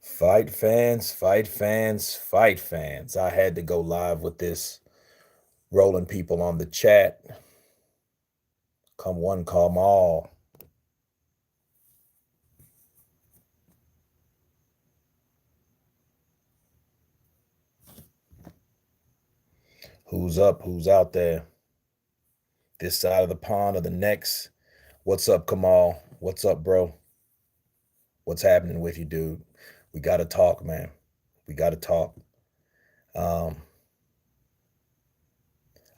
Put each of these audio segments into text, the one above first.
Fight fans, fight fans, fight fans. I had to go live with this, rolling people on the chat. Come one, come all. Who's up? Who's out there? This side of the pond or the next? What's up, Kamal? What's up, bro? What's happening with you, dude? We got to talk, man. We got to talk. Um,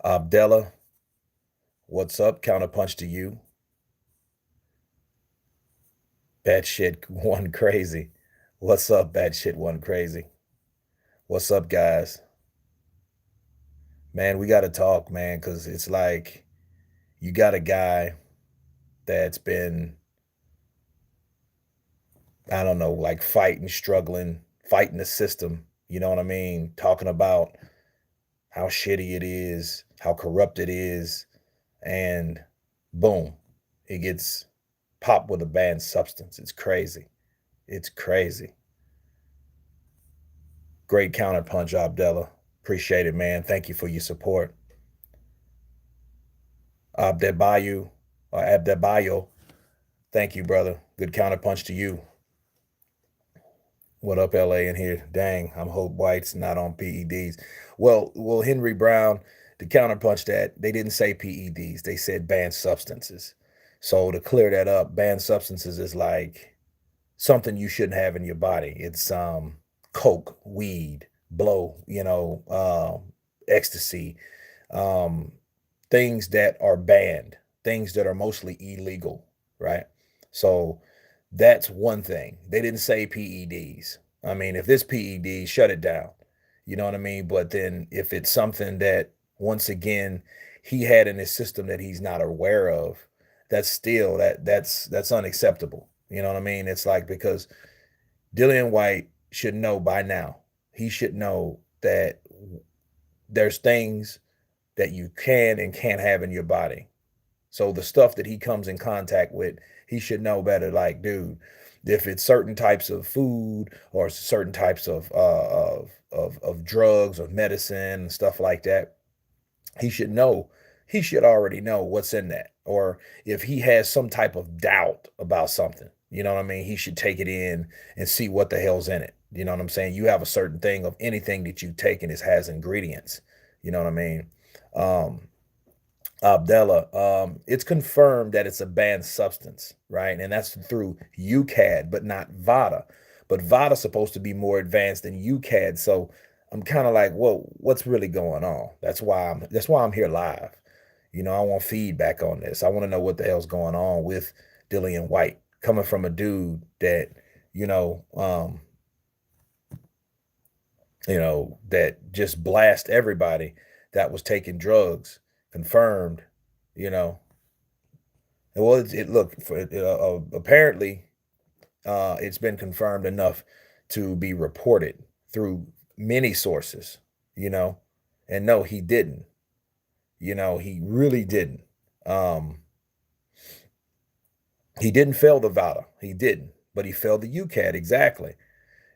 Abdella, what's up? Counterpunch to you. Bad shit one crazy. What's up, bad shit one crazy? What's up, guys? Man, we got to talk, man, because it's like you got a guy that's been, I don't know, like fighting, struggling, fighting the system. You know what I mean? Talking about how shitty it is, how corrupt it is, and boom, it gets popped with a banned substance. It's crazy. It's crazy. Great counterpunch, Abdella. Appreciate it, man. Thank you for your support. Abdebayo, or Abdebayo, thank you, brother. Good counterpunch to you. What up, LA in here? Dang, I'm Hope White's not on PEDs. Well, Henry Brown, to counterpunch that, they didn't say PEDs, they said banned substances. So to clear that up, banned substances is like something you shouldn't have in your body. It's coke, weed, blow, ecstasy, um, things that are banned, things that are mostly illegal, right? So that's one thing. They didn't say PEDs. I mean, if this PED, shut it down. You know what I mean? But then if it's something that once again he had in his system that he's not aware of, that's still that's unacceptable. You know what I mean? It's like because Dillian White should know by now. He should know that there's things that you can and can't have in your body. So the stuff that he comes in contact with, he should know better. Like, dude, if it's certain types of food or certain types of drugs or medicine and stuff like that, he should know. He should already know what's in that. Or if he has some type of doubt about something, you know what I mean? He should take it in and see what the hell's in it. You know what I'm saying? You have a certain thing of anything that you take and it has ingredients. You know what I mean? Um, Abdella, it's confirmed that it's a banned substance, right? And that's through UCAD, but not VADA. But VADA's supposed to be more advanced than UCAD. So I'm kind of like, whoa, what's really going on? That's why I'm here live. I want feedback on this. I want to know what the hell's going on with Dillian White, coming from a dude that, you know, um, that just blast everybody that was taking drugs, confirmed, you know. Well, it look for apparently it's been confirmed enough to be reported through many sources, you know. And no, he didn't. He really didn't. Um, he didn't fail the VADA. He didn't, but he failed the UCAD exactly.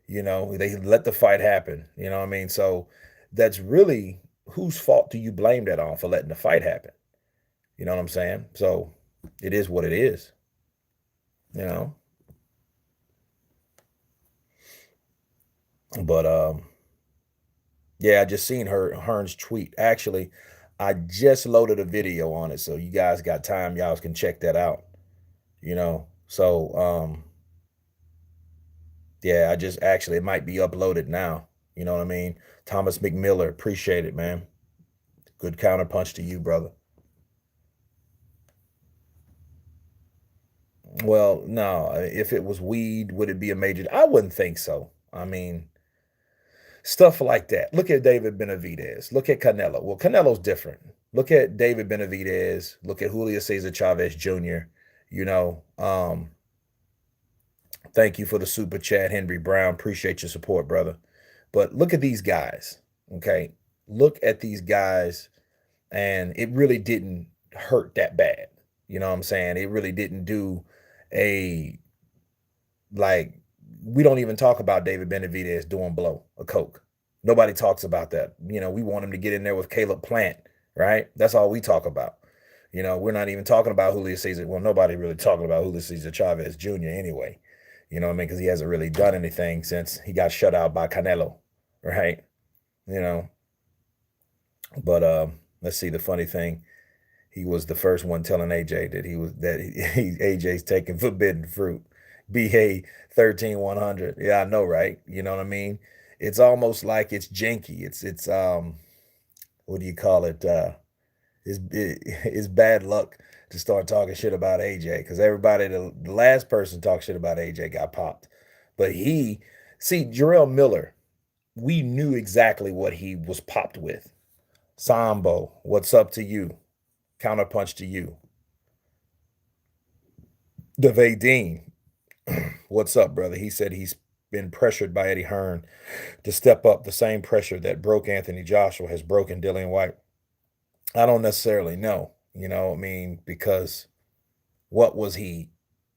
They let the fight happen. You know what I mean? So that's really whose fault do you blame that on for letting the fight happen? You know what I'm saying? So it is what it is, you know. But yeah, I just seen Hearn's tweet. Actually, I just loaded a video on it, so you guys got time, y'all can check that out. So yeah, I just actually it might be uploaded now. You know what I mean? Thomas McMiller, appreciate it, man. Good counterpunch to you, brother. Well, no, if it was weed, would it be a major? I wouldn't think so. I mean, stuff like that. Look at David Benavidez. Look at Canelo. Well, Canelo's different. Look at David Benavidez. Look at Julio Cesar Chavez Jr. You know, thank you for the super chat, Henry Brown. Appreciate your support, brother. But look at these guys. Okay, look at these guys, and it really didn't hurt that bad. You know what I'm saying? It really didn't do a like we don't even talk about David Benavidez doing blow a coke. Nobody talks about that. We want him to get in there with Caleb Plant, right? That's all we talk about. We're not even talking about Julio Cesar. Well, nobody really talking about Julio Cesar Chavez Jr. anyway. You know what I mean? Because he hasn't really done anything since he got shut out by Canelo, right? You know, but let's see. The funny thing, he was the first one telling AJ that AJ's taking forbidden fruit. BA 13100. Yeah, I know, right? You know what I mean? It's almost like it's janky. It's what do you call it? It's bad luck to start talking shit about AJ because everybody, the last person talk shit about AJ got popped. But Jarrell Miller, we knew exactly what he was popped with. Sambo, what's up to you? Counterpunch to you. Devadine, what's up, brother? He said he's been pressured by Eddie Hearn to step up the same pressure that broke Anthony Joshua has broken Dillian White. I don't necessarily know, I mean, because what was he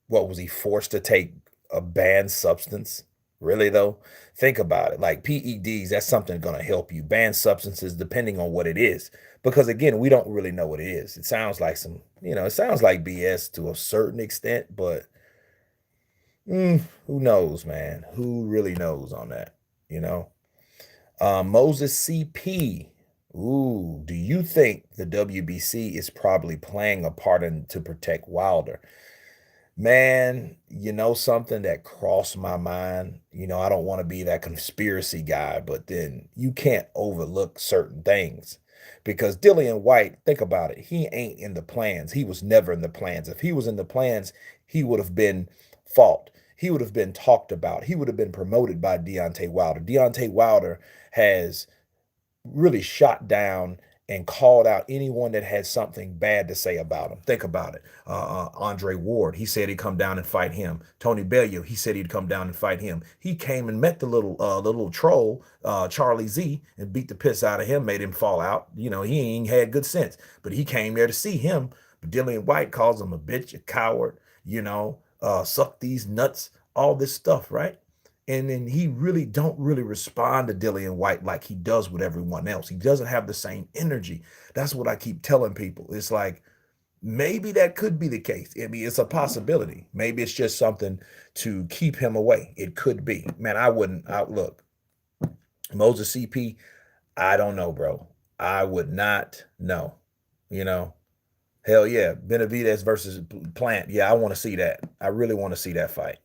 forced to take a banned substance? Really though? Think about it. Like PEDs, that's something going to help you. Banned substances, depending on what it is. Because again, we don't really know what it is. It sounds like it sounds like BS to a certain extent, but who knows, man? Who really knows on that? You know? Moses CP. Ooh, do you think the WBC is probably playing a part to protect Wilder? Man, something that crossed my mind. I don't want to be that conspiracy guy, but then you can't overlook certain things because Dillian White, think about it, he ain't in the plans. He was never in the plans. If he was in the plans, he would have been fought. He would have been talked about. He would have been promoted by Deontay Wilder. Deontay Wilder has really shot down and called out anyone that had something bad to say about him. Think about it. Andre Ward, he said he'd come down and fight him. Tony Bellew, he said he'd come down and fight him. He came and met the little troll, Charlie Z, and beat the piss out of him, made him fall out. He ain't had good sense, but he came there to see him. But Dillian White calls him a bitch, a coward, suck these nuts, all this stuff, right? And then he don't really respond to Dillian White like he does with everyone else. He doesn't have the same energy. That's what I keep telling people. It's like, maybe that could be the case. I mean, it's a possibility. Maybe it's just something to keep him away. It could be. Man, I wouldn't outlook. Moses CP, I don't know, bro. I would not know. Hell yeah. Benavidez versus Plant. Yeah, I want to see that. I really want to see that fight.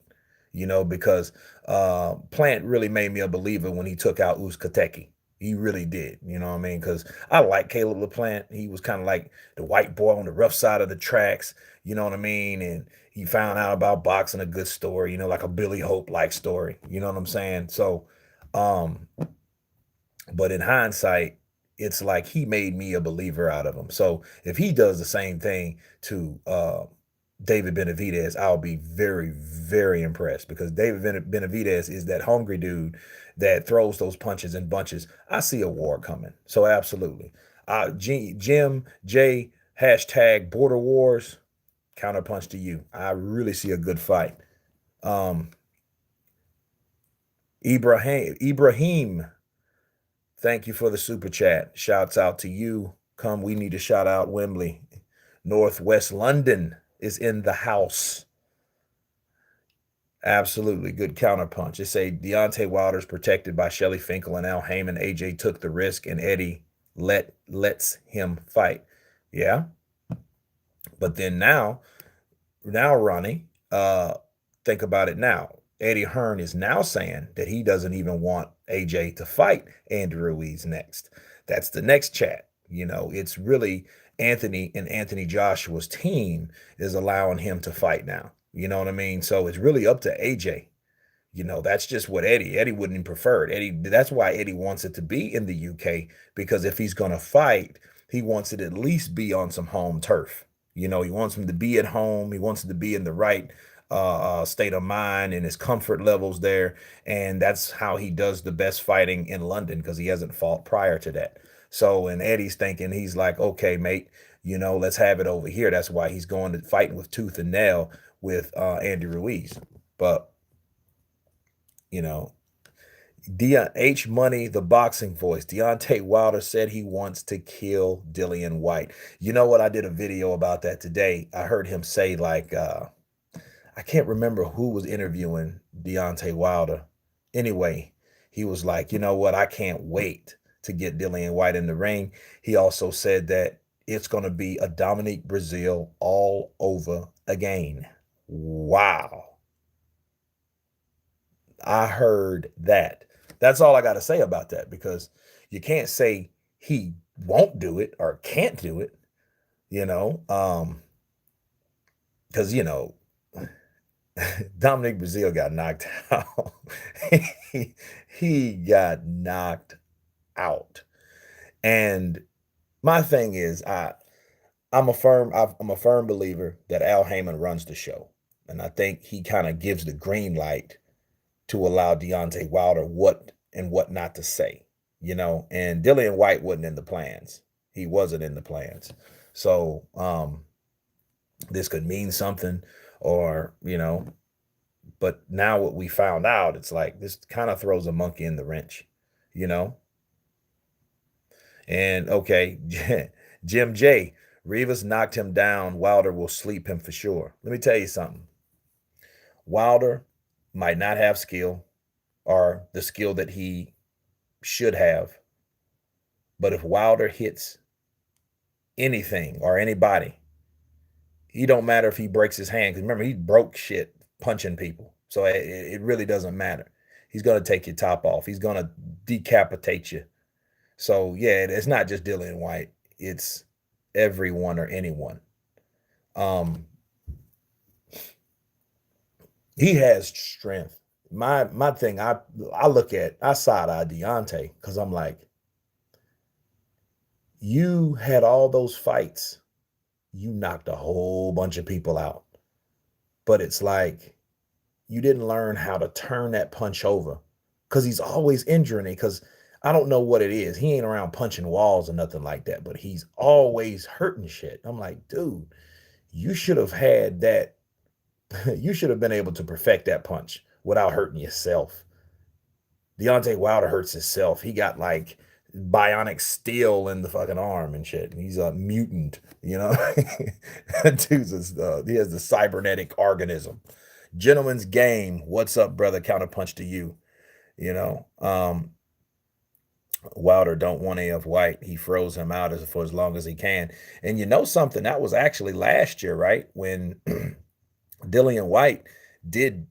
Because Plant really made me a believer when he took out Uzkateki. He really did, you know what I mean? Because I like Caleb LaPlante. He was kind of like the white boy on the rough side of the tracks, you know what I mean? And he found out about boxing, a good story, like a Billy Hope-like story, you know what I'm saying? So, but in hindsight, it's like he made me a believer out of him. So if he does the same thing to David Benavidez, I'll be very, very impressed because David Benavidez is that hungry dude that throws those punches in bunches. I see a war coming. So absolutely. Jim J hashtag border wars, counterpunch to you. I really see a good fight. Ibrahim, thank you for the super chat. Shouts out to you. We need to shout out Wembley. Northwest London is in the house. Absolutely. Good counterpunch. They say Deontay Wilder's protected by Shelly Finkel and Al Haymon. AJ took the risk and Eddie lets him fight. Yeah. But then now, Ronnie, think about it now. Eddie Hearn is now saying that he doesn't even want AJ to fight Andy Ruiz next. That's the next chat. It's really Anthony and Anthony Joshua's team is allowing him to fight now. You know what I mean? So it's really up to AJ. That's just what Eddie wouldn't prefer it. That's why Eddie wants it to be in the UK, because if he's going to fight, he wants it at least be on some home turf. He wants him to be at home. He wants it to be in the right state of mind and his comfort levels there. And that's how he does the best fighting in London, because he hasn't fought prior to that. So, and Eddie's thinking, he's like, okay, mate, let's have it over here. That's why he's going to fighting with tooth and nail with Andy Ruiz. But You know, H Money, the boxing voice. Deontay Wilder said he wants to kill Dillian White. You know what? I did a video about that today. I heard him say, like, I can't remember who was interviewing Deontay Wilder. Anyway, he was like, you know what? I can't wait to get Dillian White in the ring. He also said that it's going to be a Dominique Brazil all over again. Wow. I heard that. That's all I got to say about that, because you can't say he won't do it or can't do it, you know, because, Dominic Brazil got knocked out. he got knocked out. And my thing is, I'm a firm believer that Al Haymon runs the show. And I think he kind of gives the green light to allow Deontay Wilder what and what not to say, and Dillian White wasn't in the plans. He wasn't in the plans. So this could mean something, or, but now what we found out, it's like this kind of throws a monkey in the wrench, And okay, Jim J. Rivas knocked him down. Wilder will sleep him for sure. Let me tell you something. Wilder might not have skill, or the skill that he should have. But if Wilder hits anything or anybody, he don't matter if he breaks his hand. Because remember, he broke shit punching people. So it really doesn't matter. He's going to take your top off. He's going to decapitate you. So, yeah, it's not just Dillian White. It's everyone or anyone. He has strength. My thing, I side-eye Deontay, because I'm like, you had all those fights. You knocked a whole bunch of people out. But it's like, you didn't learn how to turn that punch over, because he's always injuring it. Because I don't know what it is. He ain't around punching walls or nothing like that, but he's always hurting shit. I'm like, dude, you should have had that. You should have been able to perfect that punch without hurting yourself. Deontay Wilder hurts himself. He got like bionic steel in the fucking arm and shit. He's a mutant, That dude's he has the cybernetic organism. Gentleman's game. What's up, brother? Counterpunch to you. Wilder don't want AF White. He froze him out for as long as he can. And you know something? That was actually last year, right? When Dillian White did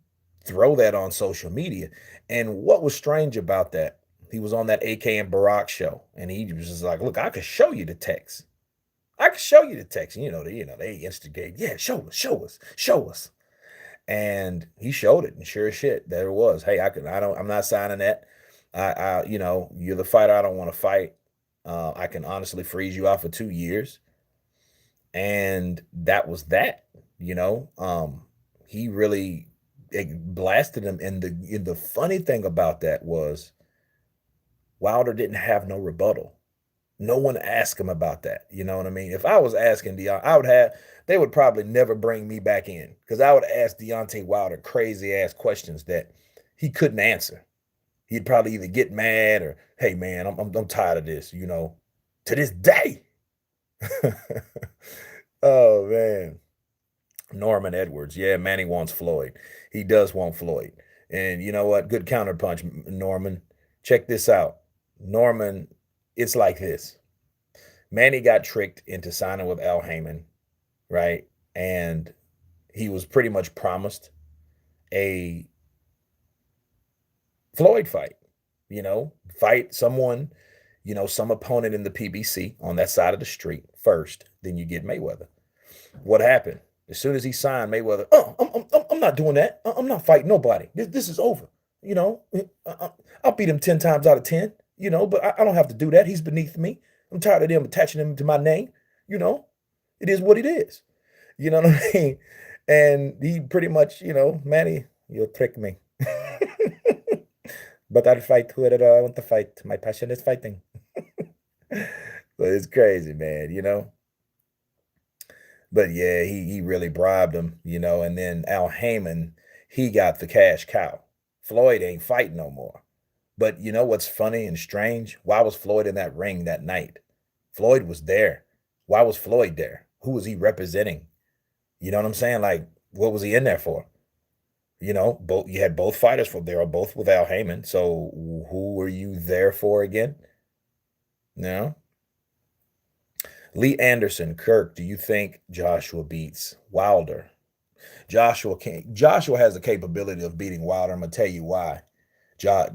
throw that on social media. And what was strange about that, he was on that AK and Barack show, and he was just like, look, I could show you the text. I could show you the text. And, they instigate. Yeah, show us. And he showed it, and sure as shit, there it was. Hey, I'm not signing that. You're the fighter I don't want to fight. I can honestly freeze you out for 2 years. And that was that, he really blasted him. And the funny thing about that was Wilder didn't have no rebuttal. No one asked him about that. You know what I mean? If I was asking they would probably never bring me back in, because I would ask Deontay Wilder crazy ass questions that he couldn't answer. He'd probably either get mad or, hey man, I'm tired of this, to this day. Oh man. Norman Edwards. Yeah, Manny wants Floyd. He does want Floyd. And you know what? Good counterpunch, Norman. Check this out. Norman, it's like this. Manny got tricked into signing with Al Haymon, right? And he was pretty much promised a Floyd fight, fight someone, some opponent in the PBC on that side of the street first, then you get Mayweather. What happened? As soon as he signed Mayweather, I'm not doing that. I'm not fighting nobody. This is over. I'll beat him 10 times out of 10, but I don't have to do that. He's beneath me. I'm tired of them attaching him to my name. It is what it is. You know what I mean? And he pretty much, Manny, you'll trick me. But I'll fight whoever I want to fight. My passion is fighting. But it's crazy, man, But yeah, he really bribed him, and then Al Haymon, he got the cash cow Floyd ain't fighting no more. But you know what's funny and strange? Why was Floyd in that ring that night? Floyd was there. Why was Floyd there? Who was he representing? You know what I'm saying? Like, what was he in there for? You know, both you had both fighters from there, both with Al Haymon. So who were you there for again? No. Lee Anderson, Kirk, do you think Joshua beats Wilder? Joshua can't. Joshua has the capability of beating Wilder. I'm gonna tell you why.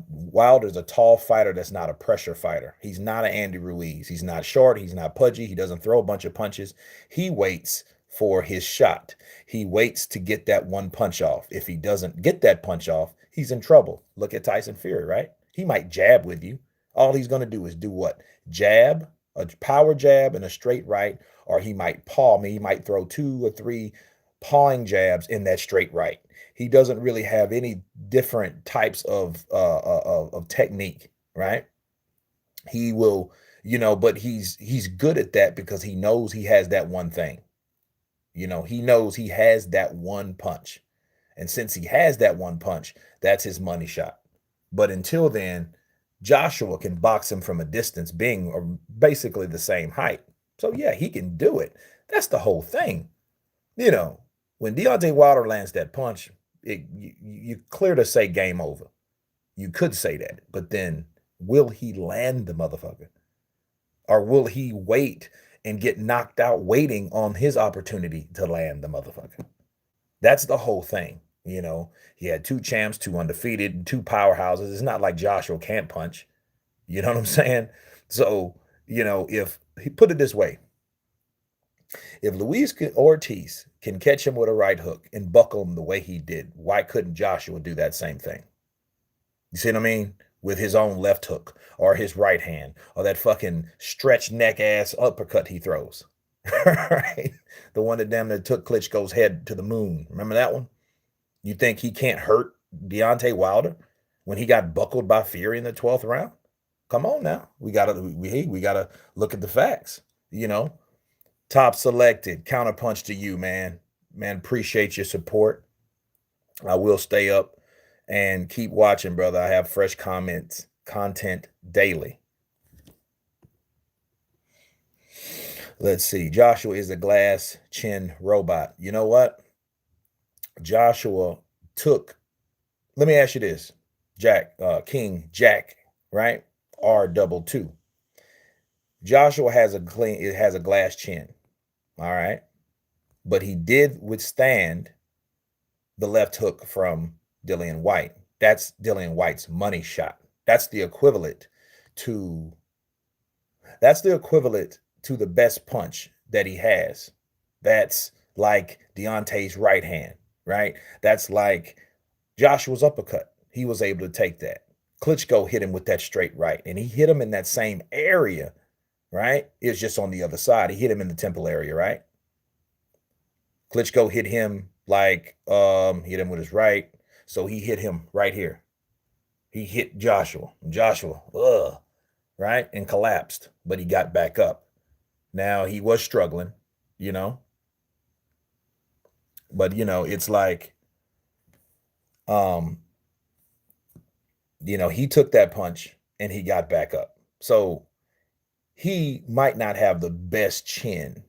Wilder's a tall fighter that's not a pressure fighter. He's not an Andy Ruiz. He's not short. He's not pudgy. He doesn't throw a bunch of punches. He waits for his shot. He waits to get that one punch off. If he doesn't get that punch off, he's in trouble. Look at Tyson Fury, right? He might jab with you. All he's going to do is do what? Jab, a power jab and a straight right, or he might paw me. He might throw 2 or 3 pawing jabs in that straight right. He doesn't really have any different types of technique, right? He will, but he's good at that because he knows he has that one thing. He knows he has that one punch. And since he has that one punch, that's his money shot. But until then, Joshua can box him from a distance, being basically the same height. So yeah, he can do it. That's the whole thing. When Deontay Wilder lands that punch, you clear to say game over. You could say that, but then will he land the motherfucker? Or will he wait and get knocked out waiting on his opportunity to land the motherfucker? That's the whole thing. He had 2 champs, 2 undefeated, 2 powerhouses. It's not like Joshua can't punch. You know what I'm saying? So, if he put it this way, if Luis Ortiz can catch him with a right hook and buckle him the way he did, why couldn't Joshua do that same thing? You see what I mean? With his own left hook or his right hand or that fucking stretch neck ass uppercut he throws. Right? The one that damn near took Klitschko's head to the moon. Remember that one? You think he can't hurt Deontay Wilder when he got buckled by Fury in the 12th round? Come on now. We gotta look at the facts. Top selected. Counterpunch to you, man. Man, appreciate your support. I will stay up and keep watching, brother. I have fresh content daily. Let's see. Joshua is a glass chin robot. You know what? Joshua let me ask you this. King Jack, right? R22. Joshua has a glass chin. All right. But he did withstand the left hook from Dillian Whyte. That's Dillian White's money shot. That's the equivalent to the best punch that he has. That's like Deontay's right hand, right? That's like Joshua's uppercut. He was able to take that. Klitschko hit him with that straight right, and he hit him in that same area, right? It's just on the other side. He hit him in the temple area, right? Klitschko hit him hit him with his right. So he hit him right here. He hit Joshua. Right? And collapsed, but he got back up. Now he was struggling, but it's like, he took that punch and he got back up. So he might not have the best chin,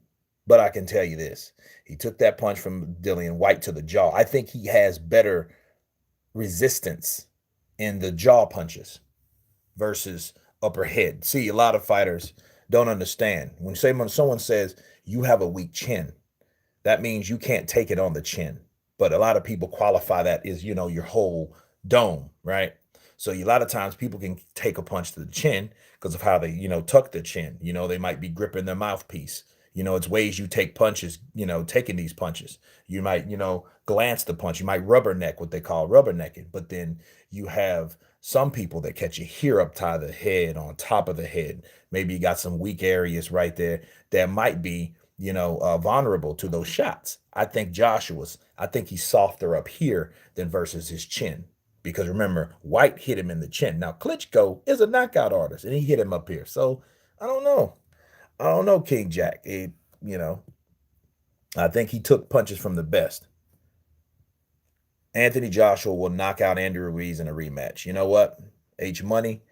but I can tell you this. He took that punch from Dillian White to the jaw. I think he has better resistance in the jaw punches versus upper head. See, a lot of fighters don't understand. When someone says you have a weak chin, that means you can't take it on the chin. But a lot of people qualify that as, your whole dome, right? So a lot of times people can take a punch to the chin because of how they, tuck the chin. They might be gripping their mouthpiece. It's ways you take punches, taking these punches. You might, glance the punch. You might rubberneck, what they call rubbernecking. But then you have some people that catch you here up to the head, on top of the head. Maybe you got some weak areas right there that might be, vulnerable to those shots. I think he's softer up here than versus his chin. Because remember, White hit him in the chin. Now, Klitschko is a knockout artist, and he hit him up here. So, I don't know, King Jack. I think he took punches from the best. Anthony Joshua will knock out Andy Ruiz in a rematch. You know what? H Money,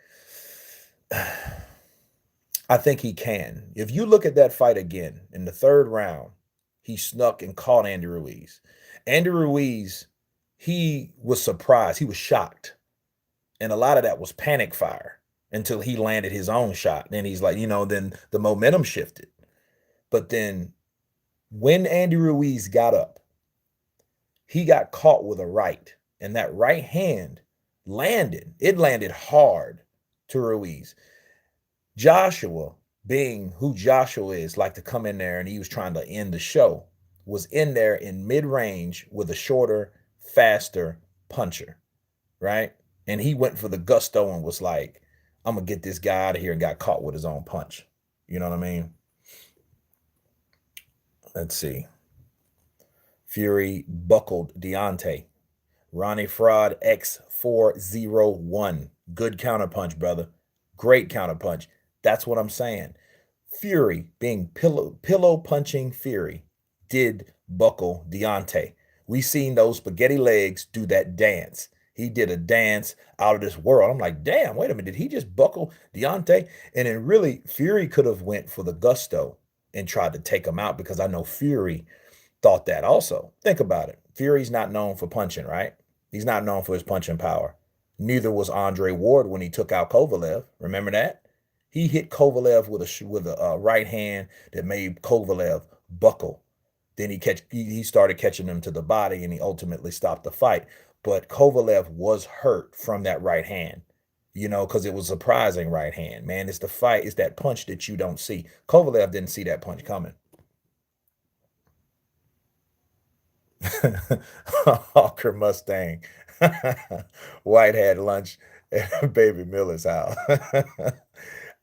I think he can. If you look at that fight again in the third round, he snuck and caught Andy Ruiz. Andy Ruiz, he was surprised. He was shocked. And a lot of that was panic fire until he landed his own shot. Then he's like, then the momentum shifted. But then when Andy Ruiz got up, he got caught with a right. And that right hand landed. It landed hard to Ruiz. Joshua, being who Joshua is, like to come in there and he was trying to end the show, was in there in mid-range with a shorter, faster puncher, right? And he went for the gusto and was like, I'm going to get this guy out of here, and got caught with his own punch. You know what I mean? Let's see. Fury buckled Deontay. Ronnie Fraud X401. Good counterpunch, brother. Great counterpunch. That's what I'm saying. Fury, being pillow punching Fury, did buckle Deontay. We seen those spaghetti legs do that dance. He did a dance out of this world. I'm like, damn, wait a minute. Did he just buckle Deontay? And then really, Fury could have went for the gusto and tried to take him out, because I know Fury thought that also. Think about it. Fury's not known for punching, right? He's not known for his punching power. Neither was Andre Ward when he took out Kovalev. Remember that? He hit Kovalev with a right hand that made Kovalev buckle. Then he started catching him to the body, and he ultimately stopped the fight. But Kovalev was hurt from that right hand, because it was a surprising right hand. Man, it's the fight. It's that punch that you don't see. Kovalev didn't see that punch coming. Hawker Mustang. White had lunch at Baby Miller's house.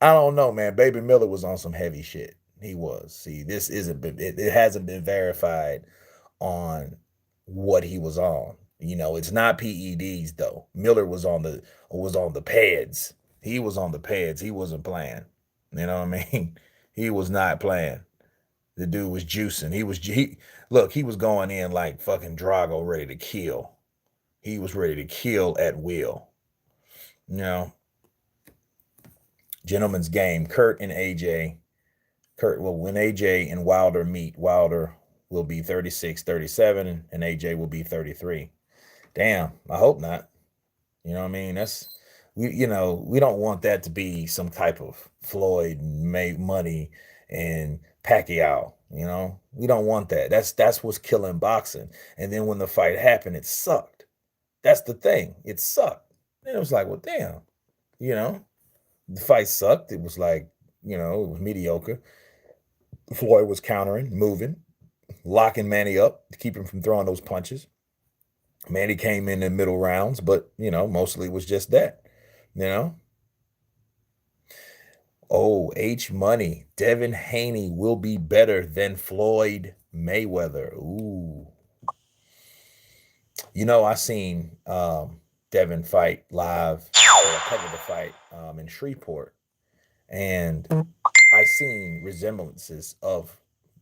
I don't know, man. Baby Miller was on some heavy shit. He was. See, this isn't been, it hasn't been verified on what he was on. It's not PEDs though. Miller was on the pads. He was on the pads. He wasn't playing. You know what I mean? He was not playing. The dude was juicing. He was going in like fucking Drago, ready to kill. He was ready to kill at will. Gentleman's game. Kurt and AJ. When AJ and Wilder meet, Wilder will be 36-37 and AJ will be 33. Damn, I hope not. You know what I mean? We don't want that to be some type of Floyd Money and Pacquiao. We don't want that. That's what's killing boxing. And then when the fight happened, it sucked. That's the thing. It sucked. And it was like, well, damn. The fight sucked. It was like, it was mediocre. Floyd was countering, moving, locking Manny up to keep him from throwing those punches. Manny came in the middle rounds, but mostly it was just that. Oh, H Money. Devin Haney will be better than Floyd Mayweather. Ooh. I seen Devin fight live, or cover the fight in Shreveport, and I seen resemblances of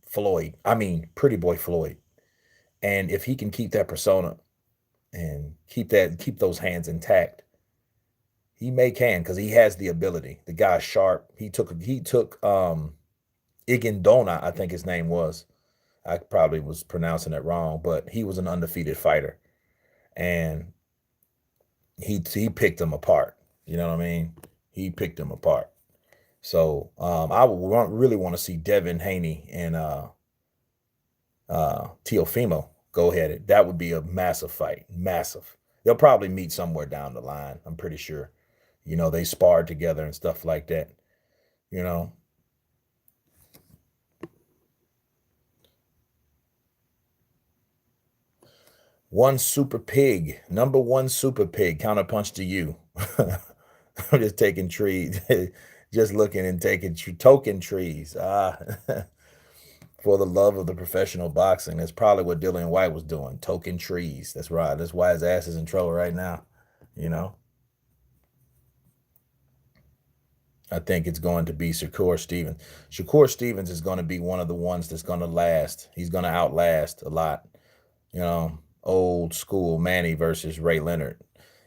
Floyd. I mean, Pretty Boy Floyd. And if he can keep that persona and keep those hands intact, he because he has the ability. The guy's sharp. He took Igandona, I think his name was. I probably was pronouncing it wrong, but he was an undefeated fighter. And he picked him apart. You know what I mean? He picked him apart. So I would really want to see Devin Haney and Teofimo go ahead. That would be a massive fight. Massive. They'll probably meet somewhere down the line. I'm pretty sure. They sparred together and stuff like that. One super pig, number one super pig, counterpunch to you. I'm just taking trees, just looking and taking token trees. For the love of the professional boxing. That's probably what Dillian White was doing, token trees. That's right. That's why his ass is in trouble right now. I think it's going to be Shakur Stevens. Shakur Stevens is going to be one of the ones that's going to last. He's going to outlast a lot. old school Manny versus Ray Leonard.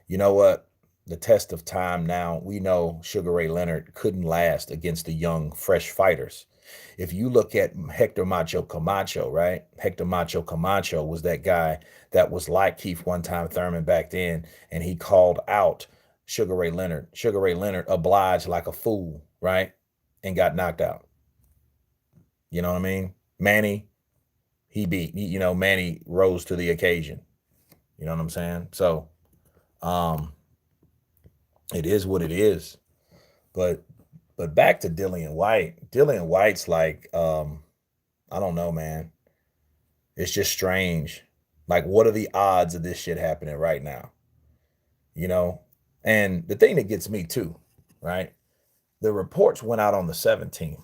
You know what? The test of time now, we know Sugar Ray Leonard couldn't last against the young, fresh fighters. If you look at Hector Macho Camacho, right? Hector Macho Camacho was that guy that was like Keith One Time Thurman back then, and he called out Sugar Ray Leonard. Sugar Ray Leonard obliged like a fool, right? And got knocked out. You know what I mean? Manny, Manny rose to the occasion. You know what I'm saying? So, um, it is what it is. But back to Dillian White. Dillian White's like, I don't know, man. It's just strange. Like, what are the odds of this shit happening right now? You know? And the thing that gets me too, right? The reports went out on the 17th.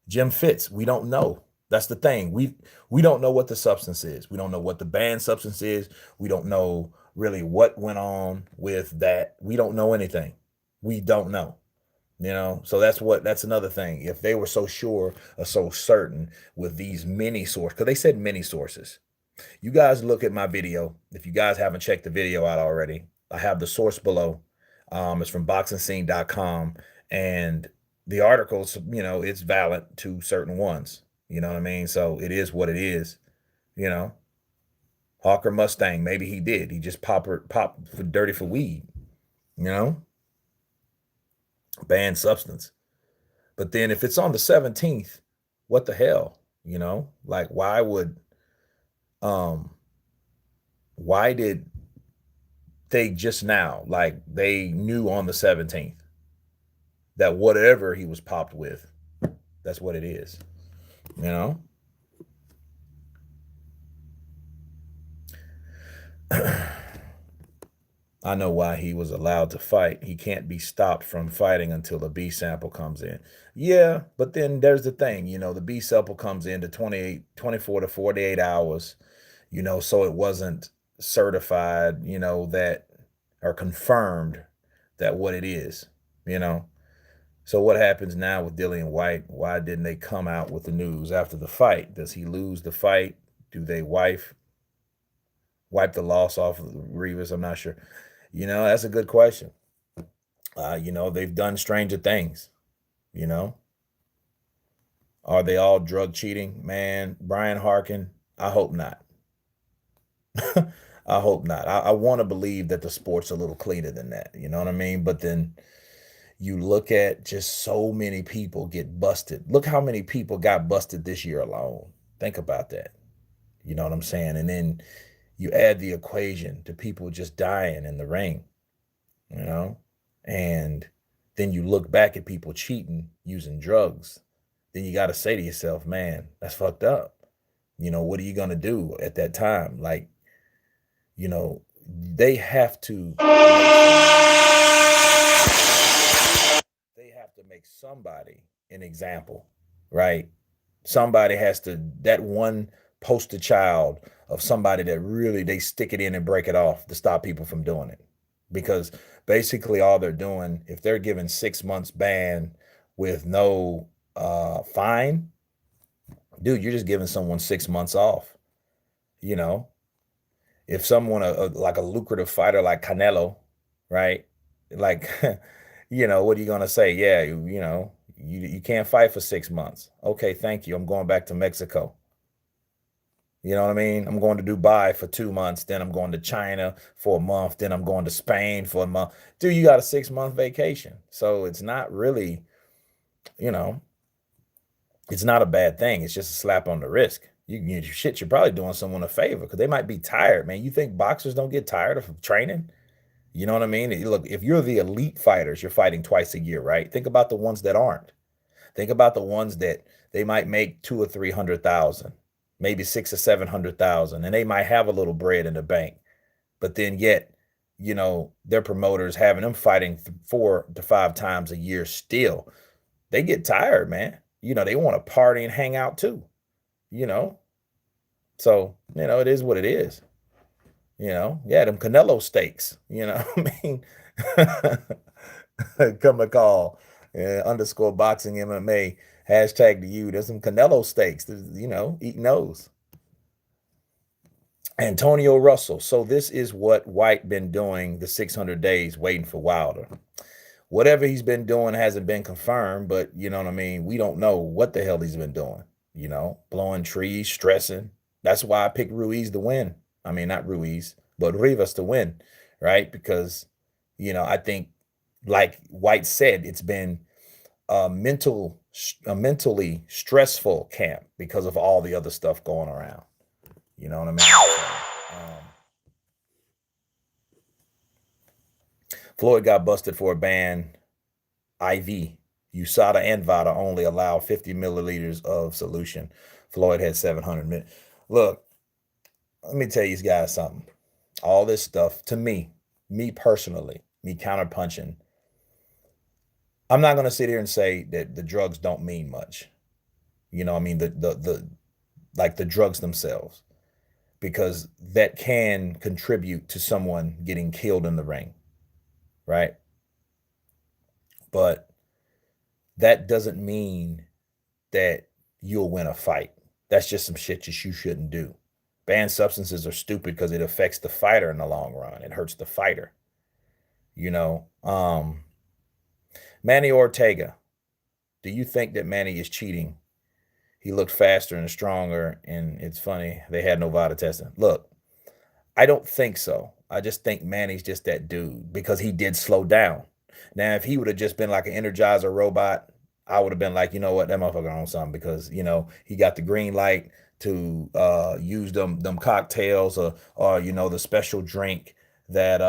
Jim Fitz, we don't know. That's the thing. We don't know what the substance is. We don't know what the banned substance is. We don't know really what went on with that. We don't know anything. We don't know. So that's another thing. If they were so sure or so certain with these many sources, because they said many sources. You guys look at my video. If you guys haven't checked the video out already, I have the source below. It's from boxingscene.com. And the articles, it's valid to certain ones. You know what I mean? So it is what it is. Hawker Mustang, maybe he did. He just popped for dirty for weed. Banned substance. But then if it's on the 17th, what the hell? Like why did they just now, like they knew on the 17th that whatever he was popped with, that's what it is. I know why he was allowed to fight. He can't be stopped from fighting until the B sample comes in. Yeah, but then there's the thing, the B sample comes in to 24 to 48 hours, so it wasn't certified, that or confirmed that what it is, So what happens now with Dillian White? Why didn't they come out with the news after the fight? Does he lose the fight? Do they wipe the loss off of Rivas? I'm not sure. That's a good question. They've done stranger things. Are they all drug cheating? Man, Brian Harkin, I hope not. I hope not. I want to believe that the sport's a little cleaner than that. You know what I mean? But then you look at just so many people get busted. Look how many people got busted this year alone. Think about that. You know what I'm saying? And then you add the equation to people just dying in the ring, and then you look back at people cheating using drugs. Then you got to say to yourself, man, that's fucked up. What are you going to do at that time? Like, they have to make somebody an example, right? Somebody has to, that one poster child of somebody that really they stick it in and break it off to stop people from doing it. Because basically all they're doing, if they're given 6 months ban with no fine, dude, you're just giving someone 6 months off. If someone like a lucrative fighter like Canelo, right? Like, what are you gonna say? Yeah, you can't fight for 6 months. Okay, thank you. I'm going back to Mexico. You know what I mean? I'm going to Dubai for 2 months. Then I'm going to China for a month. Then I'm going to Spain for a month. Dude, you got a 6-month vacation. So it's not really, it's not a bad thing. It's just a slap on the wrist. You're probably doing someone a favor because they might be tired, man. You think boxers don't get tired of training? You know what I mean? Look, if you're the elite fighters, you're fighting twice a year, right? Think about the ones that aren't. Think about the ones that they might make 200,000 or 300,000, maybe 600,000 or 700,000, and they might have a little bread in the bank, but then yet, their promoters having them fighting 4 to 5 times a year still. They get tired, man. They want to party and hang out too. So it is what it is. Yeah, them Canelo steaks. I mean, come to call underscore boxing MMA hashtag to you. There's some Canelo steaks. Eating those. Antonio Russell. So this is what White been doing the 600 days waiting for Wilder. Whatever he's been doing hasn't been confirmed, but you know what I mean? We don't know what the hell he's been doing, blowing trees, stressing. That's why I picked Ruiz to win. I mean, not Ruiz, but Rivas to win, right? Because, I think, like White said, it's been a mentally stressful camp because of all the other stuff going around. You know what I mean? Floyd got busted for a ban IV. USADA and VADA only allow 50 milliliters of solution. Floyd had 700 mil. Look, let me tell you guys something. All this stuff, to me personally, me counterpunching, I'm not going to sit here and say that the drugs don't mean much. I mean, the drugs themselves, because that can contribute to someone getting killed in the ring, right? But that doesn't mean that you'll win a fight. That's just some shit that you shouldn't do. Banned substances are stupid because it affects the fighter in the long run. It hurts the fighter. You know, Manny Ortega. Do you think that Manny is cheating? He looked faster and stronger, and it's funny they had no VADA testing. Look, I don't think so. I just think Manny's just that dude because he did slow down. Now, if he would have just been like an Energizer robot, I would have been like, you know what, that motherfucker on something, because he got the green light to use them cocktails, or the special drink that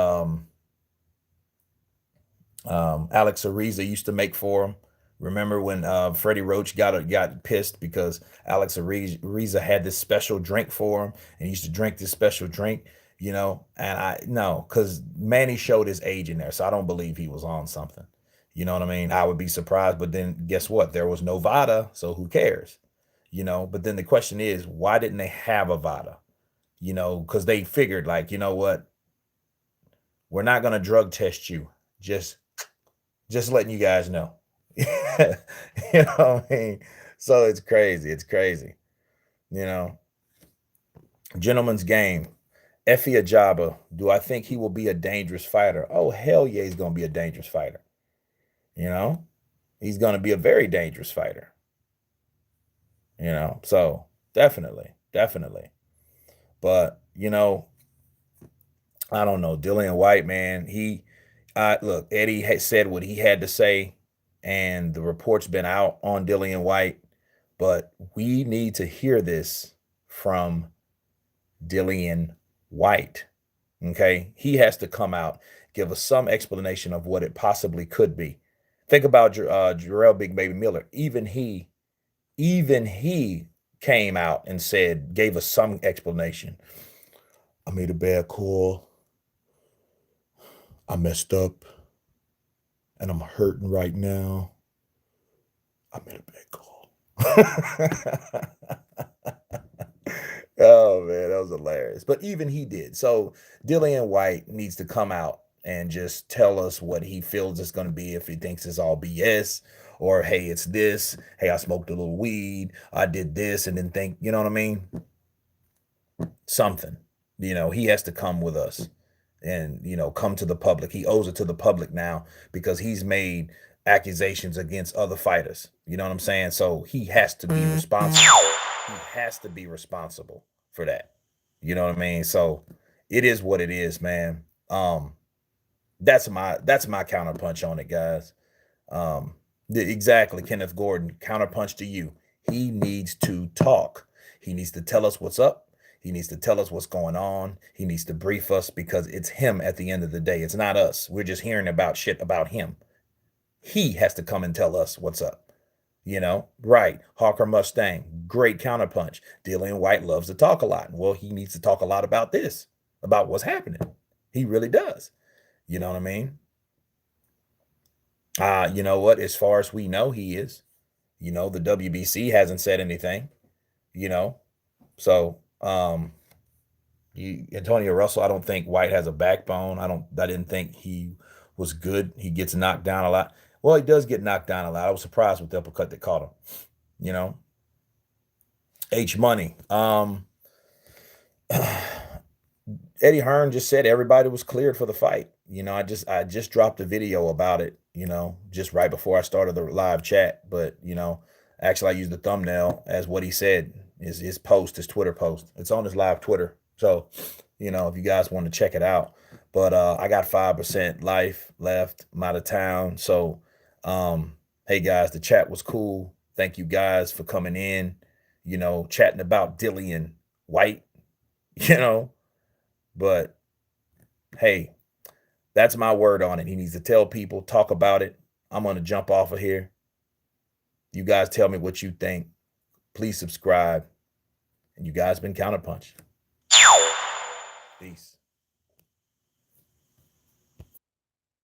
Alex Ariza used to make for him. Remember when Freddie Roach got pissed because Alex Ariza had this special drink for him, and he used to drink this special drink, and I no, because Manny showed his age in there, so I don't believe he was on something. You know what I mean? I would be surprised, but then guess what? There was no VADA, so who cares? But then the question is, why didn't they have a VADA? Because they figured, like, you know what? We're not gonna drug test you. Just letting you guys know. You know what I mean? So it's crazy. It's crazy. You know, Gentleman's game. Effie Ajaba. Do I think he will be a dangerous fighter? Oh, hell yeah, he's going to be a dangerous fighter. He's going to be a very dangerous fighter. So definitely, definitely. But, I don't know. Dillian White, man, look, Eddie had said what he had to say, and the report's been out on Dillian White, but we need to hear this from Dillian White. Okay, he has to come out, give us some explanation of what it possibly could be. Think about Jarrell Big Baby Miller. Even he came out and gave us some explanation. I made a bad call. I messed up, and I'm hurting right now. I made a bad call. Oh man, that was hilarious. But even he did. So Dillian White needs to come out and just tell us what he feels it's going to be, if he thinks it's all BS, or hey, it's this. Hey, I smoked a little weed. I did this, and then think, you know what I mean? Something. He has to come with us and, come to the public. He owes it to the public now because he's made accusations against other fighters. You know what I'm saying? So he has to be responsible. He has to be responsible for that. You know what I mean? So it is what it is, man. That's my counterpunch on it, guys. Exactly, Kenneth Gordon, counterpunch to you. He needs to talk. He needs to tell us what's up. He needs to tell us what's going on. He needs to brief us, because it's him at the end of the day. It's not us. We're just hearing about shit about him. He has to come and tell us what's up. Right. Hawker Mustang, great counterpunch. Dillian White loves to talk a lot. Well, he needs to talk a lot about this, about what's happening. He really does. You know what I mean? You know what? As far as we know, he is. The WBC hasn't said anything. So Antonio Russell, I don't think White has a backbone. I didn't think he was good. He gets knocked down a lot. Well, he does get knocked down a lot. I was surprised with the uppercut that caught him. H Money. Eddie Hearn just said everybody was cleared for the fight. You know, I just dropped a video about it, you know, just right before I started the live chat. But, you know, actually I used the thumbnail as what he said, his post, his Twitter post. It's on his live Twitter. So, you know, if you guys want to check it out. But I got 5% life left. I'm out of town. So hey guys, the chat was cool. Thank you guys for coming in, you know, chatting about Dillian White, you know. But hey, that's my word on it. He needs to tell people, talk about it. I'm going to jump off of here. You guys tell me what you think. Please subscribe. And you guys been Counterpunch. Peace.